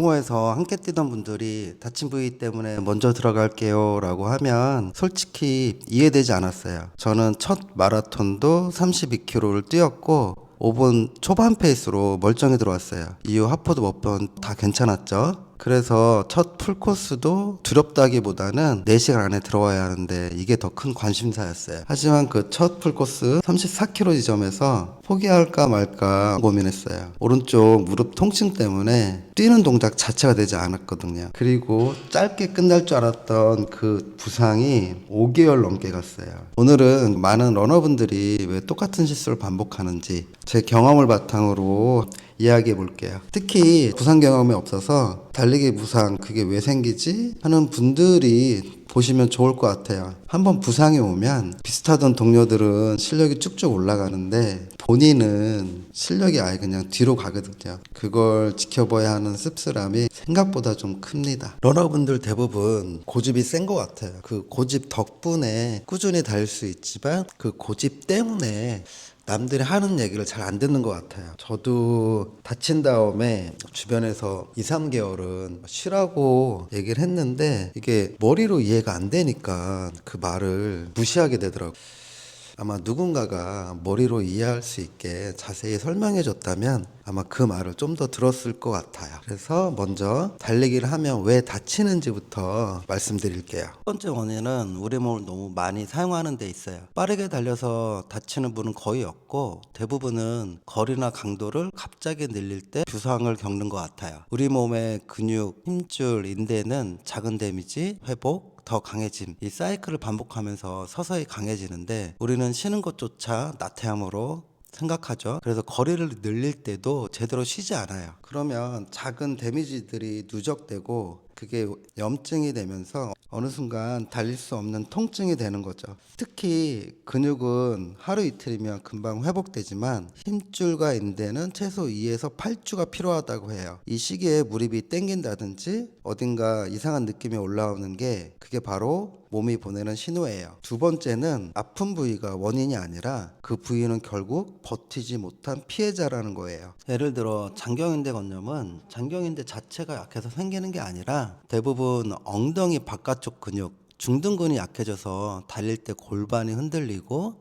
동호회에서 함께 뛰던 분들이 다친 부위 때문에 먼저 들어갈게요 라고 하면 솔직히 이해되지 않았어요. 저는 첫 마라톤도 32km를 뛰었고 5분 초반 페이스로 멀쩡히 들어왔어요. 이후 하프도 몇 번 다 괜찮았죠. 그래서 첫 풀코스도 두렵다기보다는 4시간 안에 들어와야 하는데 이게 더 큰 관심사였어요. 하지만 그 첫 풀코스 34km 지점에서 포기할까 말까 고민했어요. 오른쪽 무릎 통증 때문에 뛰는 동작 자체가 되지 않았거든요. 그리고 짧게 끝날 줄 알았던 그 부상이 5개월 넘게 갔어요. 오늘은 많은 러너분들이 왜 똑같은 실수를 반복하는지 제 경험을 바탕으로 이야기해 볼게요. 특히 부상 경험이 없어서 달리기 부상 그게 왜 생기지? 하는 분들이 보시면 좋을 것 같아요. 한번 부상이 오면 비슷하던 동료들은 실력이 쭉쭉 올라가는데 본인은 실력이 아예 그냥 뒤로 가거든요. 그걸 지켜봐야 하는 씁쓸함이 생각보다 좀 큽니다. 러너분들 대부분 고집이 센 것 같아요. 그 고집 덕분에 꾸준히 달릴 수 있지만 그 고집 때문에 남들이 하는 얘기를 잘 안 듣는 것 같아요. 저도 다친 다음에 주변에서 2, 3개월은 쉬라고 얘기를 했는데 이게 머리로 이해가 안 되니까 그 말을 무시하게 되더라고요. 아마 누군가가 머리로 이해할 수 있게 자세히 설명해 줬다면 아마 그 말을 좀 더 들었을 것 같아요. 그래서 먼저 달리기를 하면 왜 다치는지부터 말씀드릴게요. 첫 번째 원인은 우리 몸을 너무 많이 사용하는 데 있어요. 빠르게 달려서 다치는 분은 거의 없고 대부분은 거리나 강도를 갑자기 늘릴 때 부상을 겪는 것 같아요. 우리 몸의 근육, 힘줄, 인대는 작은 데미지, 회복, 더 강해짐, 이 사이클을 반복하면서 서서히 강해지는데 우리는 쉬는 것조차 나태함으로 생각하죠. 그래서 거리를 늘릴 때도 제대로 쉬지 않아요. 그러면 작은 데미지들이 누적되고 그게 염증이 되면서 어느 순간 달릴 수 없는 통증이 되는 거죠. 특히 근육은 하루 이틀이면 금방 회복되지만 힘줄과 인대는 최소 2에서 8주가 필요하다고 해요. 이 시기에 무릎이 땡긴다든지 어딘가 이상한 느낌이 올라오는 게 그게 바로 몸이 보내는 신호예요. 두 번째는 아픈 부위가 원인이 아니라 그 부위는 결국 버티지 못한 피해자라는 거예요. 예를 들어 장경인대 건염은 장경인대 자체가 약해서 생기는 게 아니라 대부분 엉덩이 바깥쪽 근육, 중둔근이 약해져서 달릴 때 골반이 흔들리고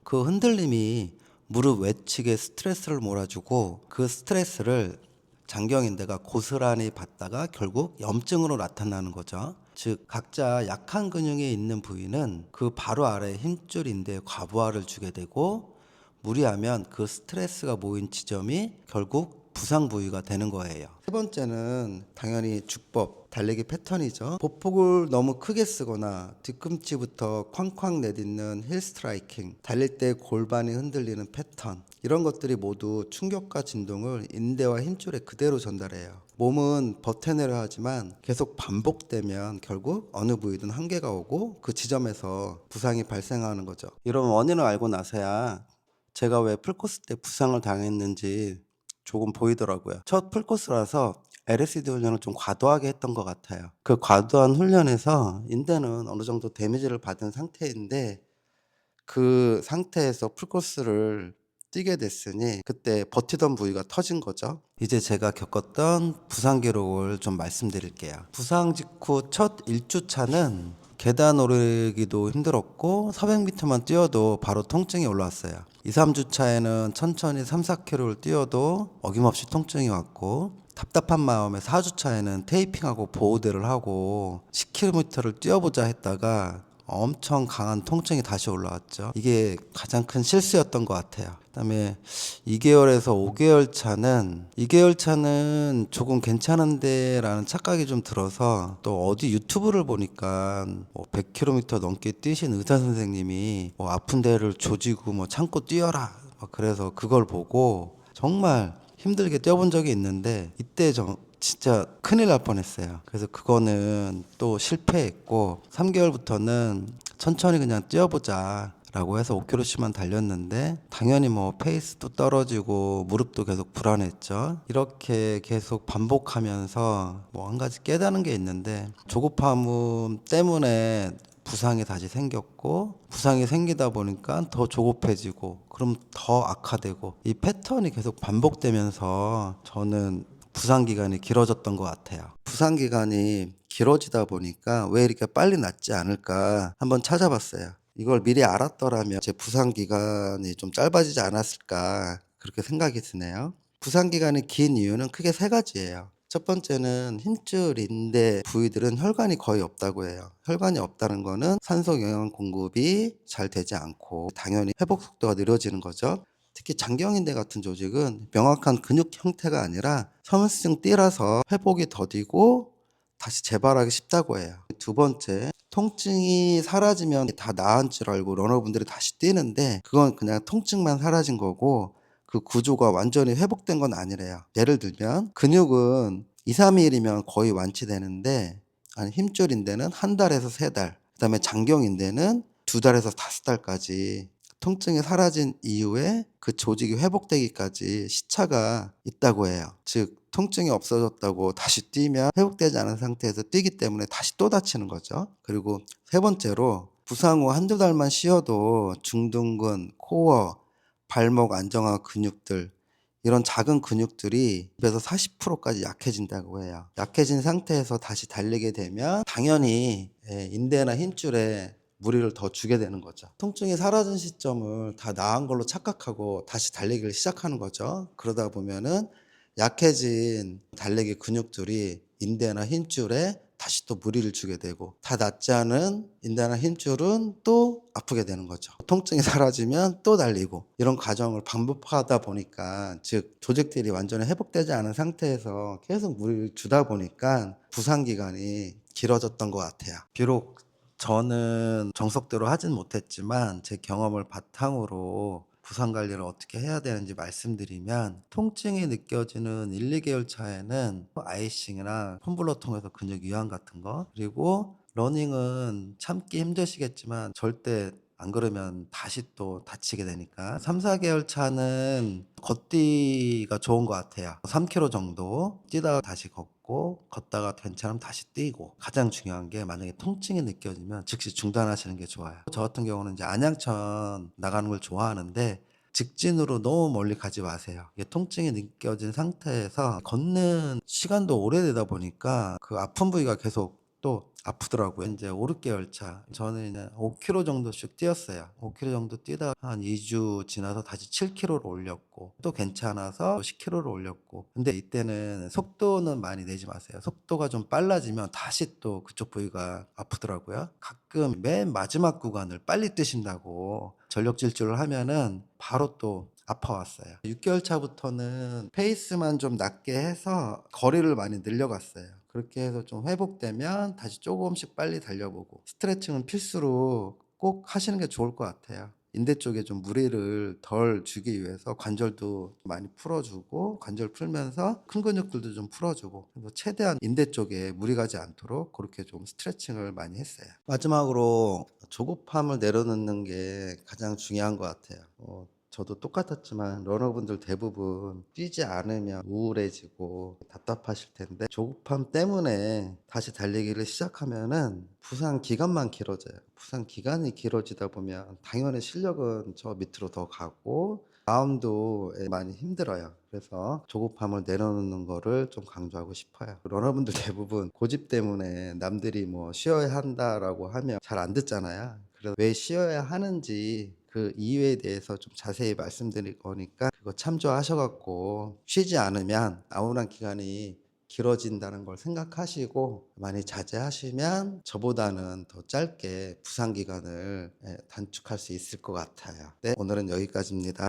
그 흔들림이 무릎 외측에 스트레스를 몰아주고 그 스트레스를 장경인대가 고스란히 받다가 결국 염증으로 나타나는 거죠. 즉 각자 약한 근육에 있는 부위는 그 바로 아래 힘줄 인대에 과부하를 주게 되고 무리하면 그 스트레스가 모인 지점이 결국 부상 부위가 되는 거예요. 세 번째는 당연히 주법, 달리기 패턴이죠. 보폭을 너무 크게 쓰거나 뒤꿈치부터 쾅쾅 내딛는 힐 스트라이킹, 달릴 때 골반이 흔들리는 패턴, 이런 것들이 모두 충격과 진동을 인대와 힘줄에 그대로 전달해요. 몸은 버텨내려 하지만 계속 반복되면 결국 어느 부위든 한계가 오고 그 지점에서 부상이 발생하는 거죠. 이런 원인을 알고 나서야 제가 왜 풀코스 때 부상을 당했는지 조금 보이더라고요. 첫 풀코스라서 LSD 훈련을 좀 과도하게 했던 것 같아요. 그 과도한 훈련에서 인대는 어느 정도 데미지를 받은 상태인데 그 상태에서 풀코스를 뛰게 됐으니 그때 버티던 부위가 터진 거죠. 이제 제가 겪었던 부상 기록을 좀 말씀드릴게요. 부상 직후 첫 1주차는 계단 오르기도 힘들었고 400m만 뛰어도 바로 통증이 올라왔어요. 2, 3주차에는 천천히 3, 4km를 뛰어도 어김없이 통증이 왔고 답답한 마음에 4주차에는 테이핑하고 보호대를 하고 10km를 뛰어보자 했다가 엄청 강한 통증이 다시 올라왔죠. 이게 가장 큰 실수였던 것 같아요. 그다음에 2개월에서 5개월 차는 조금 괜찮은데 라는 착각이 좀 들어서 또 어디 유튜브를 보니까 뭐 100km 넘게 뛰신 의사 선생님이 뭐 아픈 데를 조지고 뭐 참고 뛰어라 그래서 그걸 보고 정말 힘들게 뛰어본 적이 있는데 이때 진짜 큰일 날 뻔했어요. 그래서 그거는 또 실패했고 3개월부터는 천천히 그냥 뛰어보자 라고 해서 5km씩만 달렸는데 당연히 뭐 페이스도 떨어지고 무릎도 계속 불안했죠. 이렇게 계속 반복하면서 뭐 한 가지 깨달은 게 있는데 조급함 때문에 부상이 다시 생겼고 부상이 생기다 보니까 더 조급해지고 그럼 더 악화되고 이 패턴이 계속 반복되면서 저는 부상 기간이 길어졌던 것 같아요. 부상 기간이 길어지다 보니까 왜 이렇게 빨리 낫지 않을까 한번 찾아봤어요. 이걸 미리 알았더라면 제 부상 기간이 좀 짧아지지 않았을까 그렇게 생각이 드네요. 부상 기간이 긴 이유는 크게 세 가지예요. 첫 번째는 힘줄, 인대 부위들은 혈관이 거의 없다고 해요. 혈관이 없다는 거는 산소 영양 공급이 잘 되지 않고 당연히 회복 속도가 느려지는 거죠. 특히 장경인대 같은 조직은 명확한 근육 형태가 아니라 섬유성 띠라서 회복이 더디고 다시 재발하기 쉽다고 해요. 두 번째, 통증이 사라지면 다 나은 줄 알고 러너분들이 다시 뛰는데 그건 그냥 통증만 사라진 거고 그 구조가 완전히 회복된 건 아니래요. 예를 들면 근육은 2, 3일이면 거의 완치되는데 힘줄인대는 한 달에서 세 달, 그다음에 장경인대는 두 달에서 다섯 달까지 통증이 사라진 이후에 그 조직이 회복되기까지 시차가 있다고 해요. 즉 통증이 없어졌다고 다시 뛰면 회복되지 않은 상태에서 뛰기 때문에 다시 또 다치는 거죠. 그리고 세 번째로 부상 후 한두 달만 쉬어도 중둔근, 코어, 발목 안정화 근육들 이런 작은 근육들이 20에서 40%까지 약해진다고 해요. 약해진 상태에서 다시 달리게 되면 당연히 인대나 힘줄에 무리를 더 주게 되는 거죠. 통증이 사라진 시점을 다 나은 걸로 착각하고 다시 달리기를 시작하는 거죠. 그러다 보면은 약해진 달리기 근육들이 인대나 힘줄에 다시 또 무리를 주게 되고 다 낫지 않은 인대나 힘줄은 또 아프게 되는 거죠. 통증이 사라지면 또 달리고 이런 과정을 반복하다 보니까 즉 조직들이 완전히 회복되지 않은 상태에서 계속 무리를 주다 보니까 부상 기간이 길어졌던 것 같아요. 비록 저는 정석대로 하진 못했지만 제 경험을 바탕으로 부상 관리를 어떻게 해야 되는지 말씀드리면 통증이 느껴지는 1, 2개월 차에는 아이싱이나 텀블러 통해서 근육 이완 같은 거 그리고 러닝은 참기 힘드시겠지만 절대 안 그러면 다시 또 다치게 되니까 3, 4개월 차는 걷기가 좋은 것 같아요. 3km 정도 뛰다가 다시 걷고 걷다가 괜찮으면 다시 뛰고 가장 중요한 게 만약에 통증이 느껴지면 즉시 중단하시는 게 좋아요. 저 같은 경우는 이제 안양천 나가는 걸 좋아하는데 직진으로 너무 멀리 가지 마세요. 이게 통증이 느껴진 상태에서 걷는 시간도 오래되다 보니까 그 아픈 부위가 계속 또 아프더라고요. 이제 5, 6개월 차. 저는 이제 5km 정도씩 뛰었어요. 5km 정도 뛰다가 한 2주 지나서 다시 7km로 올렸고 또 괜찮아서 10km를 올렸고 근데 이때는 속도는 많이 내지 마세요. 속도가 좀 빨라지면 다시 또 그쪽 부위가 아프더라고요. 가끔 맨 마지막 구간을 빨리 뛰신다고 전력 질주를 하면은 바로 또 아파왔어요. 6개월 차부터는 페이스만 좀 낮게 해서 거리를 많이 늘려갔어요. 그렇게 해서 좀 회복되면 다시 조금씩 빨리 달려보고 스트레칭은 필수로 꼭 하시는 게 좋을 것 같아요. 인대 쪽에 좀 무리를 덜 주기 위해서 관절도 많이 풀어주고 관절 풀면서 큰 근육들도 좀 풀어주고 그래서 최대한 인대 쪽에 무리 가지 않도록 그렇게 좀 스트레칭을 많이 했어요. 마지막으로 조급함을 내려놓는 게 가장 중요한 것 같아요. 저도 똑같았지만 러너분들 대부분 뛰지 않으면 우울해지고 답답하실 텐데 조급함 때문에 다시 달리기를 시작하면은 부상 기간만 길어져요. 부상 기간이 길어지다 보면 당연히 실력은 저 밑으로 더 가고 마음도 많이 힘들어요. 그래서 조급함을 내려놓는 거를 좀 강조하고 싶어요. 러너분들 대부분 고집 때문에 남들이 뭐 쉬어야 한다라고 하면 잘 안 듣잖아요. 그래서 왜 쉬어야 하는지 그 이유에 대해서 좀 자세히 말씀드릴 거니까 그거 참조하셔갖고 쉬지 않으면 암울한 기간이 길어진다는 걸 생각하시고 많이 자제하시면 저보다는 더 짧게 부상 기간을 단축할 수 있을 것 같아요. 네, 오늘은 여기까지입니다.